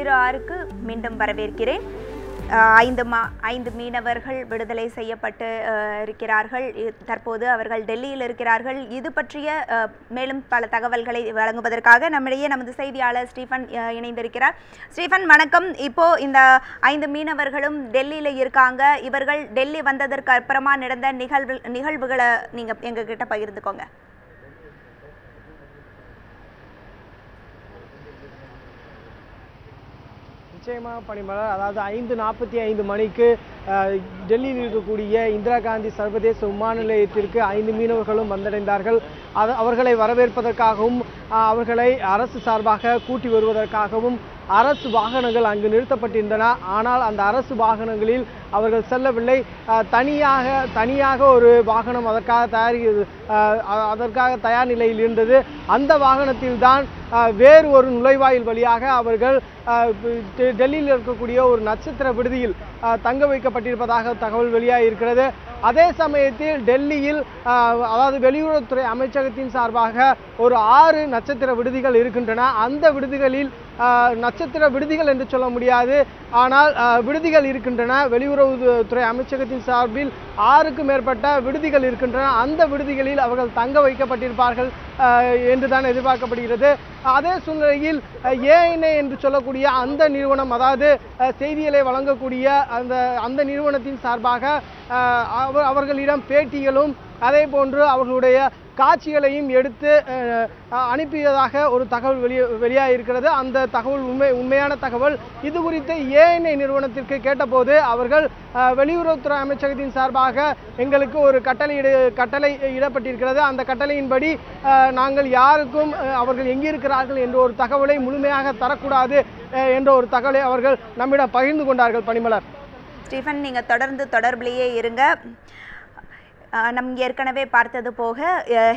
06க்கு மீண்டும் வரவேற்கிறேன். 5 மீனவர்கள் விடுதலை செய்யப்பட்டு இருக்கிறார்கள். தற்போது அவர்கள் டெல்லியில் இருக்கிறார்கள். இது பற்றிய மேலும் பல தகவல்களை வழங்குவதற்காக நம்மிடையே நமது செய்தியாளர் ஸ்டீஃபன் இணைந்திருக்கிறார். ஸ்டீஃபன் வணக்கம். இப்போ இந்த 5 மீனவர்களும் டெல்லியில இருக்காங்க. இவர்கள் டெல்லி வந்ததற்கு அப்புறமா நடந்த நிகழ்வுகளை நீங்க எங்க கிட்ட பகிர்ந்துக்கோங்க. நிச்சயமாக பணிமலர், அதாவது 5:45 மணிக்கு டெல்லியில் இருக்கக்கூடிய இந்திரா காந்தி சர்வதேச விமான நிலையத்திற்கு 5 மீனவர்களும் வந்தடைந்தார்கள். அவர்களை வரவேற்பதற்காகவும் அவர்களை அரசு சார்பாக கூட்டி வருவதற்காகவும் அரசு வாகனங்கள் அங்கு நிறுத்தப்பட்டிருந்தன. ஆனால் அந்த அரசு வாகனங்களில் அவர்கள் செல்லவில்லை. தனியாக ஒரு வாகனம் அதற்காக தயார் நிலையில் இருந்தது. அந்த வாகனத்தில் தான் வேறு ஒரு நுழைவாயில் வழியாக அவர்கள் டெல்லியில் இருக்கக்கூடிய ஒரு நட்சத்திர விடுதியில் தங்க வைக்கப்பட்டிருப்பதாக தகவல் வெளியாக இருக்கிறது. அதே சமயத்தில் டெல்லியில் அதாவது வெளியுறவுத்துறை அமைச்சகத்தின் சார்பாக ஒரு 6 நட்சத்திர விடுதிகள் இருக்கின்றன. அந்த விடுதிகளில் நட்சத்திர விடுதிகள் என்று சொல்ல முடியாது, ஆனால் விடுதிகள் இருக்கின்றன. வெளியுறவுத்துறை அமைச்சகத்தின் சார்பில் 6க்கும் மேற்பட்ட விடுதிகள் இருக்கின்றன. அந்த விடுதிகளில் அவர்கள் தங்க வைக்கப்பட்டிருப்பார்கள் என்றுதான் எதிர்பார்க்கப்படுகிறது. அதே சூழ்நிலையில் ஏஎன்ஏ என்று சொல்லக்கூடிய அந்த நிறுவனம், அதாவது செய்திகளை வழங்கக்கூடிய அந்த நிறுவனத்தின் சார்பாக அவர்களிடம் பேட்டிகளும் அதே போன்று அவர்களுடைய காட்சிகளையும் எடுத்து அனுப்பியதாக ஒரு தகவல் வெளியாக இருக்கிறது. அந்த தகவல் உண்மையான தகவல். இது குறித்து ஏஎன்ஏ நிறுவனத்திற்கு கேட்டபோது அவர்கள் வெளியுறவுத்துறை அமைச்சகத்தின் சார்பாக எங்களுக்கு ஒரு கட்டளை இடப்பட்டிருக்கிறது. அந்த கட்டளையின்படி நாங்கள் யாருக்கும் அவர்கள் எங்கிருக்கிறார்கள் என்ற ஒரு தகவலை முழுமையாக தரக்கூடாது என்ற ஒரு தகவலை அவர்கள் நம்மிடம் பகிர்ந்து கொண்டார்கள். பணிமலர், ஸ்டீஃபன், நீங்க தொடர்ந்து தொடர்பிலேயே இருங்க. நம் ஏற்கனவே பார்த்தது போக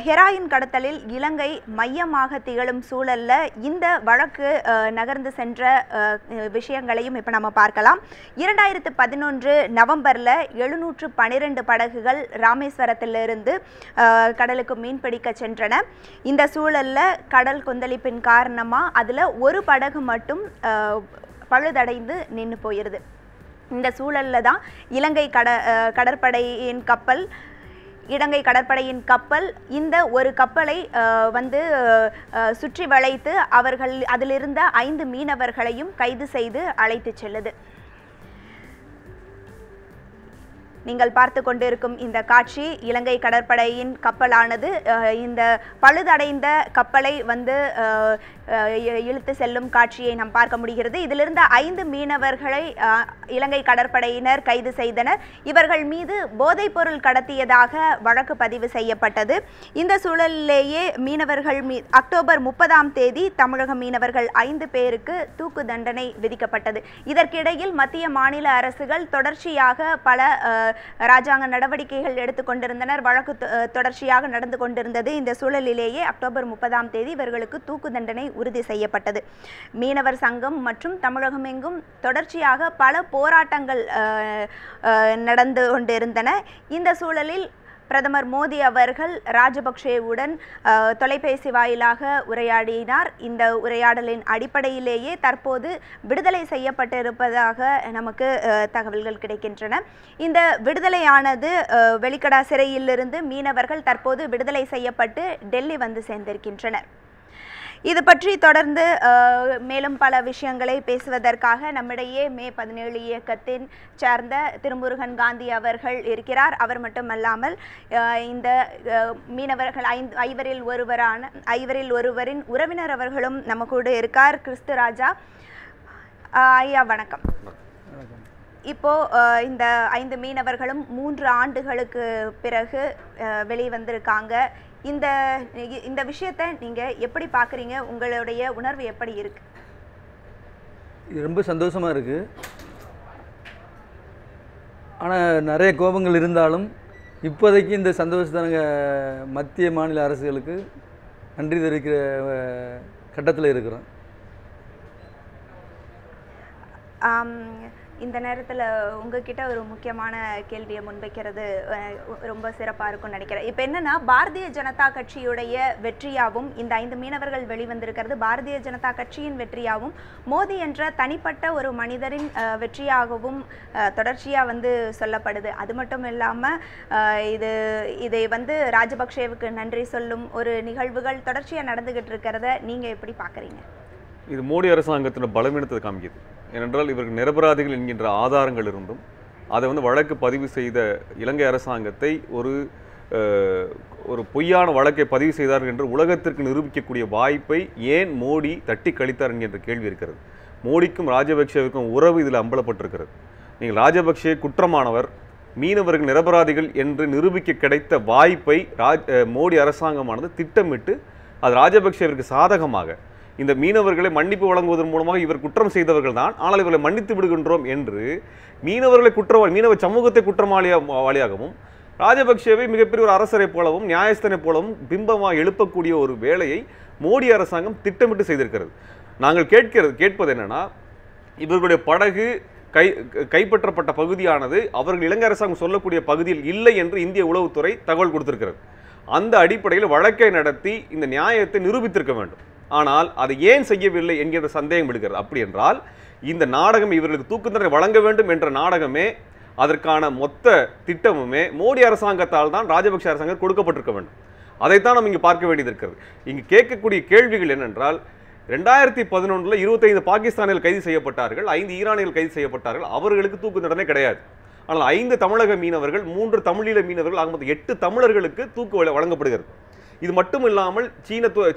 ஹெராயின் கடத்தலில் இலங்கை மையமாக திகழும் சூழல்ல இந்த வழக்கு நகர்ந்து சென்ற விஷயங்களையும் இப்போ நம்ம பார்க்கலாம். 2011 நவம்பரில் 712 படகுகள் ராமேஸ்வரத்திலிருந்து கடலுக்கு மீன்பிடிக்க சென்றன. இந்த சூழலில் கடல் கொந்தளிப்பின் காரணமாக அதில் ஒரு படகு மட்டும் பழுதடைந்து நின்று போயிருது. இந்த சூழலில் தான் இலங்கை கடற்படையின் கப்பல் இந்த ஒரு கப்பலை சுற்றி வளைத்து அவர்கள் அதிலிருந்த 5 மீனவர்களையும் கைது செய்து அழைத்து செல்லுது. நீங்கள் பார்த்து கொண்டிருக்கும் இந்த காட்சி இலங்கை கடற்படையின் கப்பலானது இந்த பழுதடைந்த கப்பலை இழுத்து செல்லும் காட்சியை நாம் பார்க்க முடிகிறது. இதிலிருந்த 5 மீனவர்களை இலங்கை கடற்படையினர் கைது செய்தனர். இவர்கள் மீது போதைப்பொருள் கடத்தியதாக வழக்கு பதிவு செய்யப்பட்டது. இந்த சூழலிலேயே மீனவர்கள் அக்டோபர் 30ஆம் தேதி தமிழக மீனவர்கள் 5 பேருக்கு தூக்கு தண்டனை விதிக்கப்பட்டது. இதற்கிடையில் மத்திய மாநில அரசுகள் தொடர்ச்சியாக பல ராஜாங்க நடவடிக்கைகள் எடுத்துக்கொண்டிருந்தனர். வழக்கு தொடர்ச்சியாக நடந்து கொண்டிருந்தது. இந்த சூழலிலேயே அக்டோபர் 30ஆம் தேதி இவர்களுக்கு தூக்கு தண்டனை உறுதி செய்யப்பட்டது. மீனவர் சங்கம் மற்றும் தமிழகம் எங்கும் தொடர்ச்சியாக பல போராட்டங்கள் நடந்து கொண்டிருந்தன. இந்த சூழலில் பிரதமர் மோடி அவர்கள் ராஜபக்சேவுடன் தொலைபேசி வாயிலாக உரையாடினார். இந்த உரையாடலின் அடிப்படையிலேயே தற்போது விடுதலை செய்யப்பட்டிருப்பதாக நமக்கு தகவல்கள் கிடைக்கின்றன. இந்த விடுதலையானது வெளிக்கடா சிறையிலிருந்து மீனவர்கள் தற்போது விடுதலை செய்யப்பட்டு டெல்லி வந்து சேர்ந்திருக்கின்றனர். இது பற்றி தொடர்ந்து மேலும் பல விஷயங்களை பேசுவதற்காக நம்மிடையே மே 17 இயக்கத்தின் சார்ந்த திருமுருகன் காந்தி அவர்கள் இருக்கிறார். அவர் மட்டுமல்லாமல் இந்த மீனவர்கள் ஐவரில் ஒருவரின் உறவினர் அவர்களும் நம்ம கூட இருக்கார். கிறிஸ்து ராஜா ஐயா, வணக்கம். இப்போ இந்த 5 மீனவர்களும் 3 ஆண்டுகளுக்கு பிறகு வெளிவந்திருக்காங்க. இந்த விஷயத்தை நீங்க எப்படி பார்க்குறீங்க? உங்களுடைய உணர்வு எப்படி இருக்கு? இது ரொம்ப சந்தோஷமா இருக்கு. ஆனால் நிறைய கோபங்கள் இருந்தாலும் இப்போதைக்கு இந்த சந்தோஷத்தை நாங்கள் மத்திய மாநில அரசுகளுக்கு நன்றி தெரிவிக்கிற கட்டத்தில் இருக்கிறோம். இந்த நேரத்தில் உங்ககிட்ட ஒரு முக்கியமான கேள்வியை முன்வைக்கிறது ரொம்ப சிறப்பாக இருக்கும்னு நினைக்கிறேன். இப்போ என்னன்னா, பாரதிய ஜனதா கட்சியுடைய வெற்றியாகவும் இந்த 5 மீனவர்கள் வெளிவந்திருக்கிறது பாரதிய ஜனதா கட்சியின் வெற்றியாகவும் மோடி என்ற தனிப்பட்ட ஒரு மனிதரின் வெற்றியாகவும் தொடர்ச்சியாக சொல்லப்படுது. அது மட்டும் இல்லாமல் இதை ராஜபக்சேவுக்கு நன்றி சொல்லும் ஒரு நிகழ்வுகள் தொடர்ச்சியாக நடந்துகிட்டு இருக்கிறத நீங்கள் எப்படி பார்க்குறீங்க? இது மோடி அரசாங்கத்தின் பலவீனத்தை காமிக்குது. ஏனென்றால் இவர்கள் நிரபராதிகள் என்கின்ற ஆதாரங்கள் இருந்தும் அதை வழக்கு பதிவு செய்த இலங்கை அரசாங்கத்தை ஒரு பொய்யான வழக்கை பதிவு செய்தார்கள் என்று உலகத்திற்கு நிரூபிக்கக்கூடிய வாய்ப்பை ஏன் மோடி தட்டி கழித்தார் என்கின்ற கேள்வி இருக்கிறது. மோடிக்கும் ராஜபக்சேவுக்கும் உறவு இதில் அம்பலப்பட்டிருக்கிறது. நீங்கள் ராஜபக்சே குற்றமானவர், மீனவர்கள் நிரபராதிகள் என்று நிரூபிக்க கிடைத்த வாய்ப்பை மோடி அரசாங்கமானது திட்டமிட்டு அது ராஜபக்சேவிற்கு சாதகமாக இந்த மீனவர்களை மன்னிப்பு வழங்குவதன் மூலமாக இவர் குற்றம் செய்தவர்கள் தான், ஆனால் இவர்களை மன்னித்து விடுகின்றோம் என்று மீனவர்களை மீனவ சமூகத்தை குற்றவாளியாகவும் ராஜபக்சேவை மிகப்பெரிய ஒரு அரசரை போலவும் நியாயஸ்தனை போலவும் பிம்பமாக எழுப்பக்கூடிய ஒரு வேலையை மோடி அரசாங்கம் திட்டமிட்டு செய்திருக்கிறது. நாங்கள் கேட்பது என்னன்னா, இவர்களுடைய படகு கைப்பற்றப்பட்ட பகுதியானது அவர்கள் இலங்கை அரசாங்கம் சொல்லக்கூடிய பகுதியில் இல்லை என்று இந்திய உளவுத்துறை தகவல் கொடுத்திருக்கிறது. அந்த அடிப்படையில் வழக்கை நடத்தி இந்த நியாயத்தை நிரூபித்திருக்க வேண்டும். ஆனால் அதை ஏன் செய்யவில்லை என்கிற சந்தேகம் எடுக்கிறது. அப்படி என்றால் இந்த நாடகம் இவர்களுக்கு தூக்கு தண்டனை வழங்க வேண்டும் என்ற நாடகமே, அதற்கான மொத்த திட்டமுமே மோடி அரசாங்கத்தால் தான் ராஜபக்சே அரசாங்கம் கொடுக்கப்பட்டிருக்க வேண்டும். அதைத்தான் நம்ம இங்கே பார்க்க வேண்டியது இருக்கிறது. இங்கு கேட்கக்கூடிய கேள்விகள் என்னென்றால், 2011 25 பாகிஸ்தானில் கைது செய்யப்பட்டார்கள், 5 ஈரானியர்கள் கைது செய்யப்பட்டார்கள். அவர்களுக்கு தூக்கு தண்டனை கிடையாது. ஆனால் 5 தமிழக மீனவர்கள், 3 தமிழீழ மீனவர்கள் ஆக மொத்தம் 8 தமிழர்களுக்கு தூக்கு வழங்கப்படுகிறது. இது மட்டும் இல்லாமல்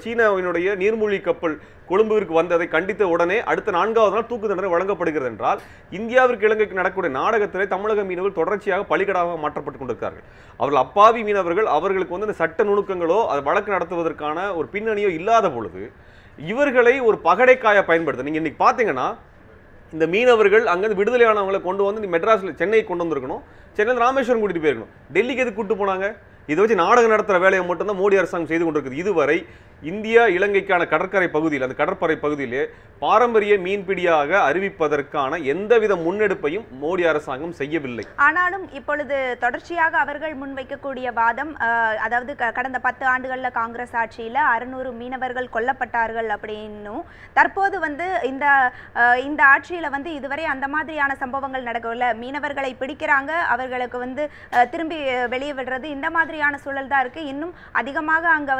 சீனாவினுடைய நீர்மூழ்கி கப்பல் கொழும்புவிற்கு வந்ததை கண்டித்த உடனே அடுத்த 4வது நாள் தூக்கு தண்டனை வழங்கப்படுகிறது என்றால், இந்தியாவிற்கு இலங்கைக்கு நடக்கக்கூடிய நாடகத்திலே தமிழக மீனவர்கள் தொடர்ச்சியாக பலிகடாக மாற்றப்பட்டுக் கொண்டிருக்கிறார்கள். அவர்கள் அப்பாவி மீனவர்கள். அவர்களுக்கு இந்த சட்ட நுணுக்கங்களோ அது வழக்கு நடத்துவதற்கான ஒரு பின்னணியோ இல்லாத பொழுது இவர்களை ஒரு பகடைக்காய பயன்படுத்த நீங்க இன்னைக்கு பாத்தீங்கன்னா, இந்த மீனவர்கள் அங்கிருந்து விடுதலையானவங்களை கொண்டு வந்து மெட்ராஸ்ல சென்னை கொண்டு வந்திருக்கணும், சென்னையில் ராமேஸ்வரம் கூட்டிட்டு போயிருக்கணும். டெல்லிக்கு எதுக்கு கூட்டு போனாங்க? இதை வச்சு நாடகம் நடத்துகிற வேலையை மட்டும்தான் மோடி அரசாங்கம் செய்து கொண்டிருக்குது. இதுவரை இந்தியா இலங்கைக்கான கடற்கரை பகுதியில், அந்த கடற்படை பகுதியிலே பாரம்பரிய மீன்பிடியாக அறிவிப்பதற்கான எந்தவித முன்னெடுப்பையும் மோடி அரசாங்கம் செய்யவில்லை. ஆனாலும் இப்பொழுது தொடர்ச்சியாக அவர்கள் முன்வைக்கக்கூடிய வாதம், அதாவது கடந்த 10 ஆண்டுகளில் காங்கிரஸ் ஆட்சியில் 600 மீனவர்கள் கொல்லப்பட்டார்கள் அப்படின்னும், தற்போது இந்த ஆட்சியில் இதுவரை அந்த மாதிரியான சம்பவங்கள் நடக்கவில்லை, மீனவர்களை பிடிக்கிறாங்க, அவர்களுக்கு திரும்பி வெளியே விடுறது, இந்த மாதிரியான சூழல் தான் இருக்கு. இன்னும் அதிகமாக அங்க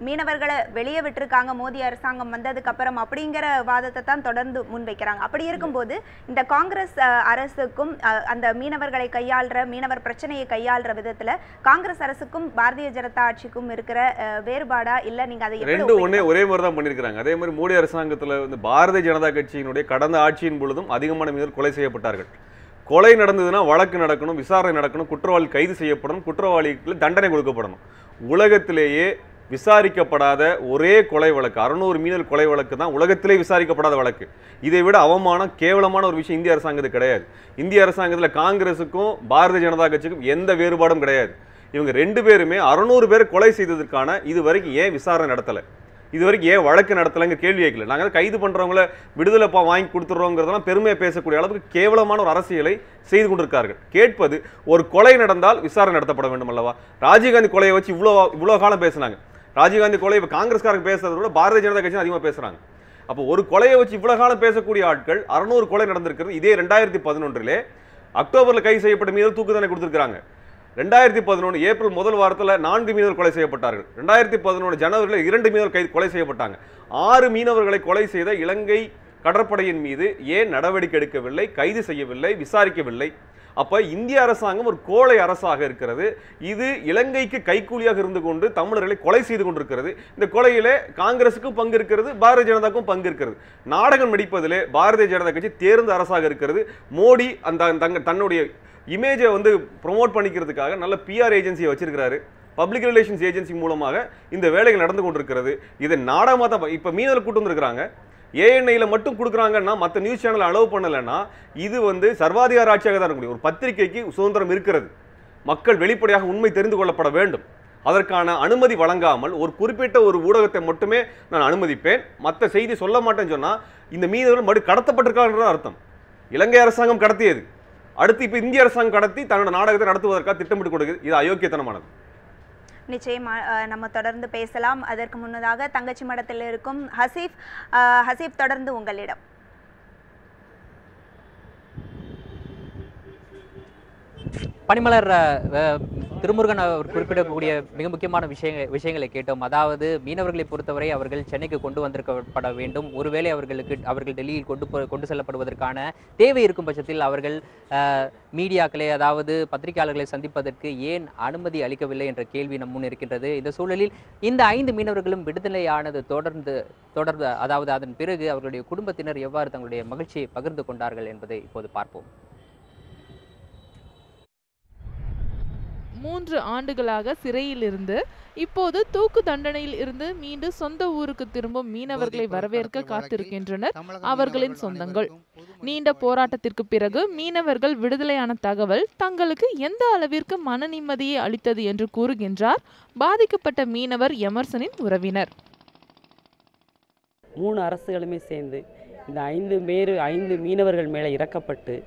மீனவர்களை வெளியே விட்டுருக்காங்க மோடி அரசாங்கம் வந்ததுக்கு அப்புறம் அப்படிங்கிற வாதத்தை தான் தொடர்ந்து முன்வைக்கிறாங்க. அப்படி இருக்கும்போது இந்த காங்கிரஸ் அரசுக்கும் அந்த மீனவர்களை மீனவர் பிரச்சனையை கையாளுற விதத்துல காங்கிரஸ் அரசுக்கும் பாரதிய ஜனதா ஆட்சிக்கும் இருக்கிற வேறுபாடா இல்ல? நீங்க அதை ஒரே மாதிரி தான் பண்ணிருக்காங்க. அதே மாதிரி மோடி அரசாங்கத்துல பாரதிய ஜனதா கட்சியினுடைய கடந்த ஆட்சியின் பொழுதும் அதிகமான மீனவர் கொலை செய்யப்பட்டார்கள். கொலை நடந்ததுன்னா வழக்கு நடக்கணும், விசாரணை நடக்கணும், குற்றவாளி கைது செய்யப்படணும், குற்றவாளிகளுக்கு தண்டனை கொடுக்கப்படணும். உலகத்திலேயே விசாரிக்கப்படாத ஒரே கொலை வழக்கு 600 மீனவர் கொலை வழக்கு தான் உலகத்திலே விசாரிக்கப்படாத வழக்கு. இதை விட அவமானம், கேவலமான ஒரு விஷயம் இந்திய அரசாங்கத்துக்கு கிடையாது. இந்திய அரசாங்கத்தில் காங்கிரஸுக்கும் பாரதிய ஜனதா கட்சிக்கும் எந்த வேறுபாடும் கிடையாது. இவங்க 2 பேருமே 600 பேர் கொலை செய்ததற்கான இதுவரைக்கும் ஏன் விசாரணை நடத்தலை, இதுவரைக்கும் ஏன் வழக்கு நடத்தலைங்க கேள்வி கேட்கல. நாங்கள் கைது பண்றவங்கள விடுதலை வாங்கி கொடுத்துறோங்கிறதெல்லாம் பெருமையை பேசக்கூடிய அளவுக்கு கேவலமான ஒரு அரசியலை செய்து கொண்டிருக்கார்கள். கேட்பது, ஒரு கொலை நடந்தால் விசாரணை நடத்தப்பட வேண்டும் அல்லவா? ராஜீவ்காந்தி கொலையை வச்சு இவ்வளோ காலம் பேசினாங்க. ராஜீவ்காந்தி கொலை இப்போ காங்கிரஸ்காரங்க பேசுறத விட பாரதிய ஜனதா கட்சி அதிகமாக பேசுறாங்க. அப்போ ஒரு கொலையை வச்சு இவ்வளவு காலம் பேசக்கூடிய ஆட்கள் 600 கொலை நடந்திருக்கிறது. இதே 2011 அக்டோபரில் கைது செய்யப்பட்ட மீனவர் தூக்கு தண்டனை கொடுத்திருக்காங்க. 2011 ஏப்ரல் முதல் வாரத்தில் 4 மீனவர் கொலை செய்யப்பட்டார்கள். 2011 ஜனவரியில் 2 மீனவர் கொலை செய்யப்பட்டாங்க. 6 மீனவர்களை கொலை செய்த இலங்கை கடற்படையின் மீது ஏன் நடவடிக்கை எடுக்கவில்லை, கைது செய்யவில்லை, விசாரிக்கவில்லை? அப்ப இந்திய அரசாங்கம் ஒரு கோழை அரசாக இருக்கிறது. இது இலங்கைக்கு கைக்கூலியாக இருந்து கொண்டு தமிழர்களை கொலை செய்து கொண்டிருக்கிறது. இந்த கொலையிலே காங்கிரசுக்கும் பங்கு இருக்கிறது, பாரதிய ஜனதாக்கும் பங்கு இருக்கிறது. நாடகம் நடிப்பதிலே பாரதிய ஜனதா கட்சி தேர்ந்த அரசாக இருக்கிறது. மோடி தன்னுடைய இமேஜை ப்ரொமோட் பண்ணிக்கிறதுக்காக நல்ல பிஆர் ஏஜென்சியை வச்சிருக்கிறாரு. பப்ளிக் ரிலேஷன்ஸ் ஏஜென்சி மூலமாக இந்த வேலைகள் நடந்து கொண்டிருக்கிறது. இதை நாடகமாக தான் இப்போ மீனவர் கூட்டு வந்திருக்கிறாங்க. ஏஎன்ஐயில் மட்டும் கொடுக்குறாங்கன்னா மற்ற நியூஸ் சேனல் அலோவ் பண்ணலைன்னா இது சர்வாதிகார ஆட்சியாக தான் இருக்க முடியும். ஒரு பத்திரிகைக்கு சுதந்திரம் இருக்கிறது. மக்கள் வெளிப்படையாக உண்மை தெரிந்து கொள்ளப்பட வேண்டும். அதற்கான அனுமதி வழங்காமல் ஒரு குறிப்பிட்ட ஒரு ஊடகத்தை மட்டுமே நான் அனுமதிப்பேன், மற்ற செய்தி சொல்ல மாட்டேன்னு சொன்னால் இந்த மீனவர்கள் கடத்தப்பட்டிருக்காங்கன்ற அர்த்தம். இலங்கை அரசாங்கம் கடத்தியது. அடுத்து இப்போ இந்திய அரசாங்கம் கடத்தி தன்னோட நாடகத்தை நடத்துவதற்காக திட்டமிட்டு கொடுக்குது. இது அயோக்கியத்தனமானது. நிச்சயமா நம்ம தொடர்ந்து பேசலாம். அதற்கு முன்னதாக தங்கச்சி மடத்தில் இருக்கும் ஹசீப் தொடர்ந்து உங்களிடம். பனிமலர், திருமுருகன் அவர் குறிப்பிடக்கூடிய மிக முக்கியமான விஷயங்களை கேட்டோம். அதாவது மீனவர்களை பொறுத்தவரை அவர்கள் சென்னைக்கு கொண்டு வந்திருக்கப்பட வேண்டும். ஒருவேளை அவர்கள் டெல்லியில் கொண்டு செல்லப்படுவதற்கான தேவை இருக்கும் பட்சத்தில் அவர்கள் மீடியாக்களை, அதாவது பத்திரிகையாளர்களை சந்திப்பதற்கு ஏன் அனுமதி அளிக்கவில்லை என்ற கேள்வி நம் முன் இருக்கின்றது. இந்த சூழலில் இந்த 5 மீனவர்களும் விடுதலையானது தொடர்ந்து அதாவது அதன் பிறகு அவர்களுடைய குடும்பத்தினர் எவ்வாறு தங்களுடைய மகிழ்ச்சியை பகிர்ந்து கொண்டார்கள் என்பதை இப்போது பார்ப்போம். 3 ஆண்டுகளாக சிறையில் இருந்து இப்போது தூக்கு தண்டனையில் இருந்து மீண்டு சொந்த ஊருக்கு திரும்பும் மீனவர்களை வரவேற்க காத்திருக்கின்றனர் அவர்களின் சொந்தங்கள். நீண்ட போராட்டத்திற்கு பிறகு மீனவர்கள் விடுதலையான தகவல் தங்களுக்கு எந்த அளவிற்கு மன நிம்மதியை அளித்தது என்று கூறுகின்றார் பாதிக்கப்பட்ட மீனவர் எமர்சனின் உறவினர். 3 அரசுகளுமே சேர்ந்து இந்த 5 மீனவர்கள் மேலே இறக்கப்பட்டு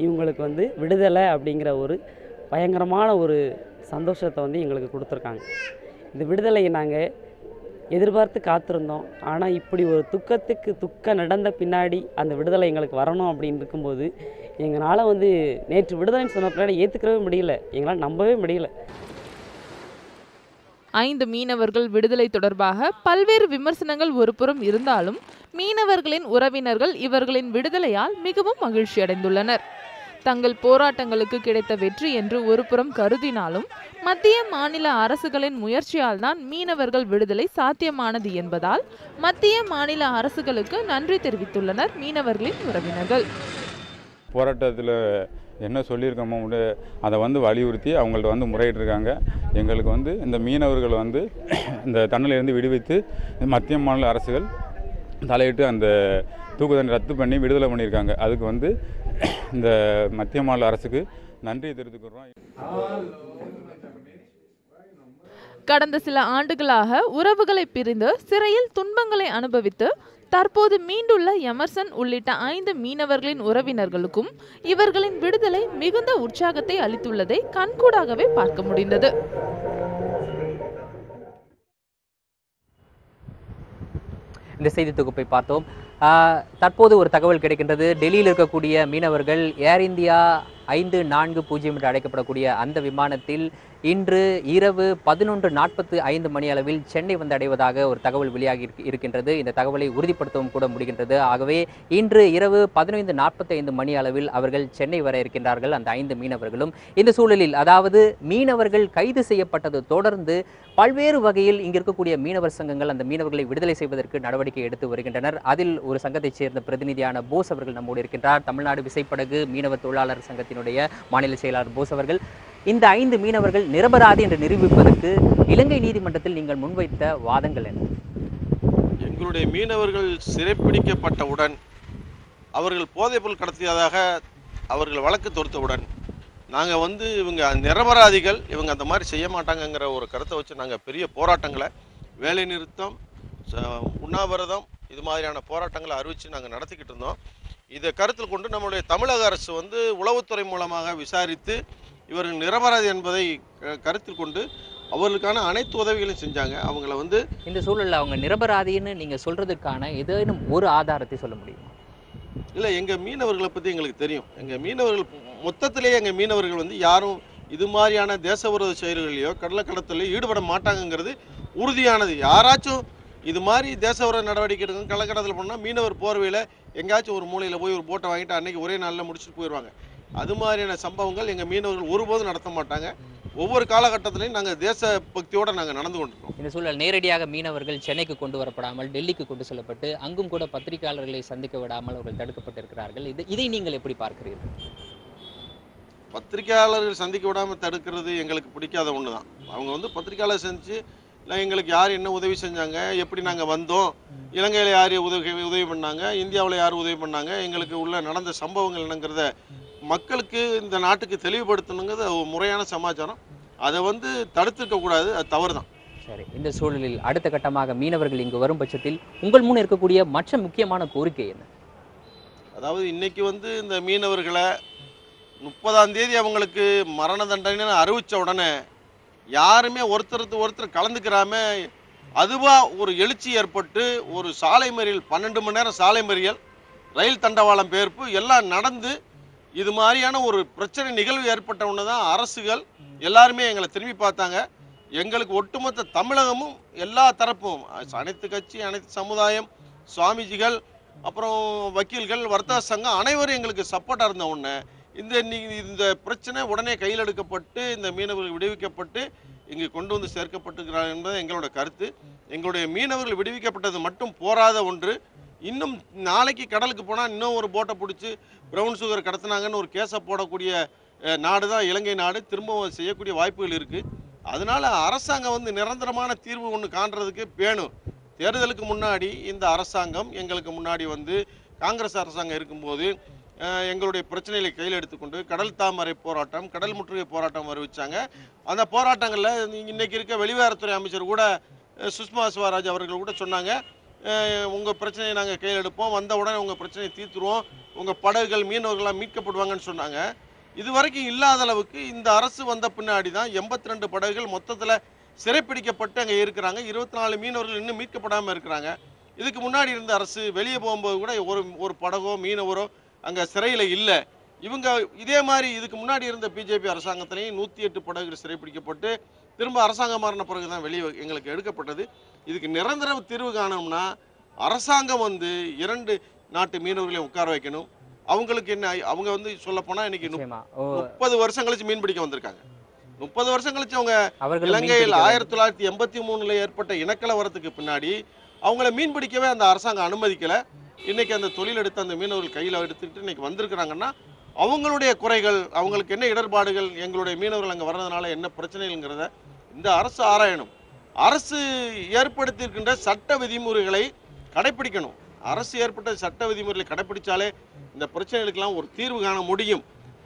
இவங்களுக்கு விடுதலை அப்படிங்கிற ஒரு பயங்கரமான ஒரு சந்தோஷத்தை எங்களுக்கு கொடுத்துருக்காங்க. இந்த விடுதலையை நாங்கள் எதிர்பார்த்து காத்திருந்தோம். ஆனால் இப்படி ஒரு துக்கம் நடந்த பின்னாடி அந்த விடுதலை எங்களுக்கு வரணும் அப்படின்னு இருக்கும்போது எங்களால் நேற்று விடுதலைன்னு சொன்ன பின்னாடி ஏற்றுக்கவே முடியல, எங்களால் நம்பவே முடியல. 5 மீனவர்கள் விடுதலை தொடர்பாக பல்வேறு விமர்சனங்கள் ஒருபுறம் இருந்தாலும் மீனவர்களின் உறவினர்கள் இவர்களின் விடுதலையால் மிகவும் மகிழ்ச்சி அடைந்துள்ளனர். தங்கள் போராட்டங்களுக்கு கிடைத்த வெற்றி என்று ஒருபுறம் கருதினாலும் மத்திய மாநில அரசுகளின் முயற்சியால் தான் மீனவர்கள் விடுதலை சாத்தியமானது என்பதால் மத்திய மாநில அரசுகளுக்கு நன்றி தெரிவித்துள்ளனர் மீனவர்களின் உறவினர்கள். போராட்டத்தில் என்ன சொல்லியிருக்கோமோ அதை வலியுறுத்தி அவங்கள்ட்ட முறையிட்டிருக்காங்க. எங்களுக்கு இந்த மீனவர்கள் இந்த தண்டனையிலிருந்து விடுவித்து மத்திய மாநில அரசுகள் தலையிட்டு அந்த தூக்கு தண்டனை ரத்து பண்ணி விடுதலை பண்ணியிருக்காங்க. அதுக்கு இந்த மத்திய மாநில அரசுக்கு நன்றி தெரிவித்துக்கிறோம். கடந்த சில ஆண்டுகளாக உறவுகளை பிரிந்து சிறையில் துன்பங்களை அனுபவித்து தற்போது மீண்டுள்ள எமர்சன் உள்ளிட்ட 5 மீனவர்களின் உறவினர்களுக்கும் இவர்களின் விடுதலை மிகுந்த உற்சாகத்தை அளித்துள்ளதை கண்கூடாகவே பார்க்க முடிந்தது. இந்த செய்தி தொகுப்பை பார்த்தோம். தற்போது ஒரு தகவல் கிடைக்கின்றது. டெல்லியில் இருக்கக்கூடிய மீனவர்கள் ஏர் இந்தியா 540 என்று அழைக்கப்படக்கூடிய அந்த விமானத்தில் இன்று இரவு 11:45 மணி அளவில் சென்னை அடைவதாக ஒரு தகவல் வெளியாகி இருக்கின்றது. இந்த தகவலை உறுதிப்படுத்தவும் கூட முடிகின்றது. ஆகவே இன்று இரவு 15:45 மணி அளவில் அவர்கள் சென்னை வர இருக்கின்றார்கள், அந்த 5 மீனவர்களும். இந்த சூழலில், அதாவது மீனவர்கள் கைது செய்யப்பட்டது தொடர்ந்து பல்வேறு வகையில் இங்கு இருக்கக்கூடிய மீனவர் சங்கங்கள் அந்த மீனவர்களை விடுதலை செய்வதற்கு நடவடிக்கை எடுத்து வருகின்றனர். அதில் ஒரு சங்கத்தைச் சேர்ந்த பிரதிநிதியான போஸ் அவர்கள் நம்மோடு இருக்கின்றார். தமிழ்நாடு விசைப்படகு மீனவர் தொழிலாளர் சங்கத்தினுடைய மாநில செயலாளர் போஸ் அவர்கள், இந்த 5 மீனவர்கள் நிரபராதி என்று நிரூபிப்பதற்கு இலங்கை நீதிமன்றத்தில் நீங்கள் முன்வைத்த வாதங்கள் என்ன? எங்களுடைய மீனவர்கள் சிறைப்பிடிக்கப்பட்டவுடன், அவர்கள் போதைப்பொருள் கடத்தியதாக அவர்கள் வழக்கு தொடுத்தவுடன் நாங்கள் இவங்க நிரபராதிகள், இவங்க அந்த மாதிரி செய்ய மாட்டாங்கங்கிற ஒரு கருத்தை வச்சு நாங்கள் பெரிய போராட்டங்களை, வேலை நிறுத்தம், உண்ணாவிரதம், இது மாதிரியான போராட்டங்களை அறிவித்து நாங்கள் நடத்திக்கிட்டு இருந்தோம். இதை கருத்தில் கொண்டு நம்முடைய தமிழக அரசு உளவுத்துறை மூலமாக விசாரித்து இவர்கள் நிரபராதி என்பதை கருத்தில் கொண்டு அவர்களுக்கான அனைத்து உதவிகளையும் செஞ்சாங்க. அவங்கள இந்த சூழலில் அவங்க நிரபராதின்னு நீங்கள் சொல்கிறதுக்கான ஏதேனும் ஒரு ஆதாரத்தை சொல்ல முடியுமா? இல்லை, எங்கள் மீனவர்களை பற்றி எங்களுக்கு தெரியும். எங்கள் மீனவர்கள் மொத்தத்திலேயே எங்கள் மீனவர்கள் யாரும் இது மாதிரியான தேசவிரோத செயல்களையோ கடலக்கடத்திலையோ ஈடுபட மாட்டாங்கங்கிறது உறுதியானது. யாராச்சும் இது மாதிரி தேசவிரோத நடவடிக்கை எடுக்கும் கள்ளக்கடத்தில் போனால் மீனவர் போர்வையில் எங்கேயாச்சும் ஒரு மூலையில் போய் ஒரு போட்டை வாங்கிட்டு அன்றைக்கி ஒரே நாளில் முடிச்சுட்டு போயிடுவாங்க. அது மாதிரியான சம்பவங்கள் எங்கள் மீனவர்கள் ஒருபோதும் நடத்த மாட்டாங்க. ஒவ்வொரு காலகட்டத்திலையும் நாங்கள் தேச பக்தியோடு நாங்கள் நடந்து கொண்டிருக்கோம். இந்த சூழல் நேரடியாக மீனவர்கள் சென்னைக்கு கொண்டு வரப்படாமல் டெல்லிக்கு கொண்டு செல்லப்பட்டு அங்கும் கூட பத்திரிகையாளர்களை சந்திக்க விடாமல் அவர்கள் தடுக்கப்பட்டிருக்கிறார்கள். இதை நீங்கள் எப்படி பார்க்கிறீர்கள்? பத்திரிகையாளர்கள் சந்திக்க விடாமல் தடுக்கிறது எங்களுக்கு பிடிக்காத ஒன்று தான். அவங்க பத்திரிகையாளர் சந்தித்து இல்லை எங்களுக்கு யார் என்ன உதவி செஞ்சாங்க, எப்படி நாங்கள் வந்தோம், இலங்கையில் யார் உதவி பண்ணாங்க, இந்தியாவில் யார் உதவி பண்ணாங்க, எங்களுக்கு உள்ள நடந்த சம்பவங்கள் என்னங்கிறத மக்களுக்கு இந்த நாட்டுக்கு தெளிவுபடுத்தணுங்கிறது முறையான சமாச்சாரம். அதை தடுத்துருக்கக்கூடாது, அது தவறு தான். சரி, இந்த சூழலில் அடுத்த கட்டமாக மீனவர்கள் இங்கு வரும் பட்சத்தில் உங்கள் முன் இருக்கக்கூடிய மற்ற முக்கியமான கோரிக்கை என்ன? அதாவது இன்னைக்கு வந்து இந்த மீனவர்களை 30ஆம் தேதி அவங்களுக்கு மரண தண்டனை அறிவித்த உடனே யாருமே ஒருத்தர் கலந்துக்கிறாம அதுவாக ஒரு எழுச்சி ஏற்பட்டு ஒரு சாலை மறியல் 12 மணி நேரம் சாலை மறியல், ரயில் தண்டவாளம் பெயர்ப்பு எல்லாம் நடந்து இது மாதிரியான ஒரு பிரச்சனை நிகழ்வு ஏற்பட்ட உடனே தான் அரசுகள் எல்லாருமே எங்களை திரும்பி பார்த்தாங்க. எங்களுக்கு ஒட்டுமொத்த தமிழகமும் எல்லா தரப்பும் அனைத்து கட்சி, அனைத்து சமுதாயம், சுவாமிஜிகள், அப்புறம் வக்கீல்கள், வர்த்தக சங்கம் அனைவரும் எங்களுக்கு சப்போர்ட்டாக இருந்த உடனே இந்த பிரச்சனை உடனே கையில் எடுக்கப்பட்டு இந்த மீனவர்கள் விடுவிக்கப்பட்டு இங்கு கொண்டு வந்து சேர்க்கப்பட்டிருக்கிறார்கள் என்பது எங்களோட கருத்து. எங்களுடைய மீனவர்கள் விடுவிக்கப்பட்டது மட்டும் போராத ஒன்று, இன்னும் நாளைக்கு கடலுக்கு போனால் இன்னும் ஒரு போட்டை பிடிச்சி ப்ரௌன் சுகர் கடத்தினாங்கன்னு ஒரு கேஸை போடக்கூடிய நாடு தான் இலங்கை நாடு. திரும்பவும் செய்யக்கூடிய வாய்ப்புகள் இருக்குது. அதனால் அரசாங்கம் வந்து நிரந்தரமான தீர்வு ஒன்று காண்றதுக்கு வேணும். தேர்தலுக்கு முன்னாடி இந்த அரசாங்கம் எங்களுக்கு முன்னாடி வந்து காங்கிரஸ் அரசாங்கம் இருக்கும்போது எங்களுடைய பிரச்சனைகளை கையில் எடுத்துக்கொண்டு கடல் தாமரை போராட்டம், கடல் முற்றுகை போராட்டம் அறிவிச்சாங்க. அந்த போராட்டங்களில் இன்னைக்கு இருக்க வெளிவாரத்துறை அமைச்சர் கூட சுஷ்மா ஸ்வராஜ் அவர்கள் கூட சொன்னாங்க, உங்கள் பிரச்சனையை நாங்கள் கையில் எடுப்போம், வந்த உடனே உங்கள் பிரச்சனையை தீர்த்துருவோம், உங்கள் படகுகள் மீனவர்களாக மீட்கப்படுவாங்கன்னு சொன்னாங்க. இது வரைக்கும் இல்லாத அளவுக்கு இந்த அரசு வந்த பின்னாடி தான் 82 படகுகள் மொத்தத்தில் சிறைப்பிடிக்கப்பட்டு அங்கே இருக்கிறாங்க. 24 மீனவர்கள் இன்னும் மீட்கப்படாமல் இருக்கிறாங்க. இதுக்கு முன்னாடி இருந்த அரசு வெளியே போகும்போது கூட ஒரு படகோ மீனவரோ அங்கே சிறையில் இல்லை. இவங்க இதே மாதிரி இதுக்கு முன்னாடி இருந்த பிஜேபி அரசாங்கத்திலையும் 108 படகுகள் சிறைப்பிடிக்கப்பட்டு திரும்ப அரசாங்கம் மாறின பிறகு தான் வெளியே எங்களுக்கு எடுக்கப்பட்டது. இதுக்கு நிரந்தர தீர்வு காணணும்னா அரசாங்கம் வந்து 2 நாட்டு மீனவர்களையும் உட்கார வைக்கணும். அவங்களுக்கு என்ன, அவங்க வந்து சொல்லப்போனால் இன்னைக்கு 30 வருஷம் கழிச்சு மீன் பிடிக்க வந்திருக்காங்க. 30 வருஷம் கழிச்சு அவங்க இலங்கையில் 1983 ஏற்பட்ட இனக்கலவரத்துக்கு பின்னாடி அவங்கள மீன் பிடிக்கவே அந்த அரசாங்கம் அனுமதிக்கலை. இன்னைக்கு அந்த தொழில் எடுத்து அந்த மீனவர்கள் கையில் எடுத்துக்கிட்டு இன்னைக்கு வந்திருக்கிறாங்கன்னா அவங்களுடைய குறைகள், அவங்களுக்கு என்ன இடர்பாடுகள், எங்களுடைய மீனவர்கள் அங்கே வர்றதுனால என்ன பிரச்சனைகள்ங்கிறத இந்த அரசு ஆராயணும். அரசு ஏற்படுத்தியிருக்கின்ற சட்ட விதிமுறைகளை கடைப்பிடிக்கணும். அரசு ஏற்பட்ட சட்ட விதிமுறைகளை கடைப்பிடிச்சாலே இந்த பிரச்சனைகளுக்கெல்லாம் ஒரு தீர்வு காண முடியும்.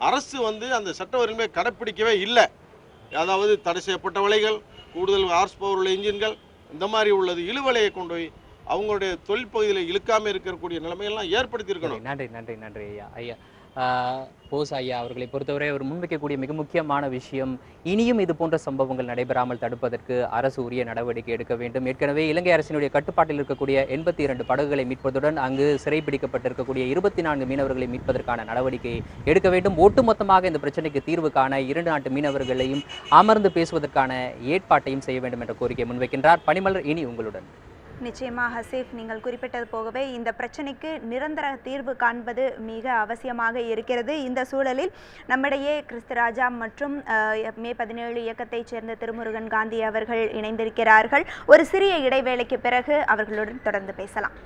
அரசு வந்து அந்த சட்ட விதிமுறைகளை கடைப்பிடிக்கவே இல்லை. அதாவது தடை செய்யப்பட்ட வலைகள், கூடுதல் ஹார்ஸ் பவர் உள்ள இன்ஜின்கள், இந்த மாதிரி உள்ளது இழுவலையை கொண்டு போய் அவங்களுடைய தொழில் பகுதியில் இழுக்காமல் இருக்கக்கூடிய நிலைமையெல்லாம் ஏற்படுத்தியிருக்கணும். நன்றி நன்றி நன்றி ஐயா. போஸ் ஐயா அவர்களை பொறுத்தவரை அவர் முன்வைக்கக்கூடிய மிக முக்கியமான விஷயம், இனியும் இது போன்ற சம்பவங்கள் நடைபெறாமல் தடுப்பதற்கு அரசு உரிய நடவடிக்கை எடுக்க வேண்டும். ஏற்கனவே இலங்கை அரசினுடைய கட்டுப்பாட்டில் இருக்கக்கூடிய 82 படகுகளை மீட்பதுடன் அங்கு சிறைப்பிடிக்கப்பட்டிருக்கக்கூடிய 24 மீனவர்களை மீட்பதற்கான நடவடிக்கையை எடுக்க வேண்டும். ஒட்டுமொத்தமாக இந்த பிரச்சனைக்கு தீர்வு காண 2 நாட்டு மீனவர்களையும் அமர்ந்து பேசுவதற்கான ஏற்பாட்டையும் செய்ய வேண்டும் என்ற கோரிக்கையை முன்வைக்கின்றார். பனிமலர், இனி உங்களுடன். நிச்சயமாக ஹசீஃப், நீங்கள் குறிப்பிட்டது போகவே இந்த பிரச்சனைக்கு நிரந்தர தீர்வு காண்பது மிக அவசியமாக இருக்கிறது. இந்த சூழலில் நம்மிடையே கிறிஸ்துராஜா மற்றும் மே 17 இயக்கத்தைச் சேர்ந்த திருமுருகன் காந்தி அவர்கள் இணைந்திருக்கிறார்கள். ஒரு சிறிய இடைவேளைக்கு பிறகு அவர்களுடன் தொடர்ந்து பேசலாம்.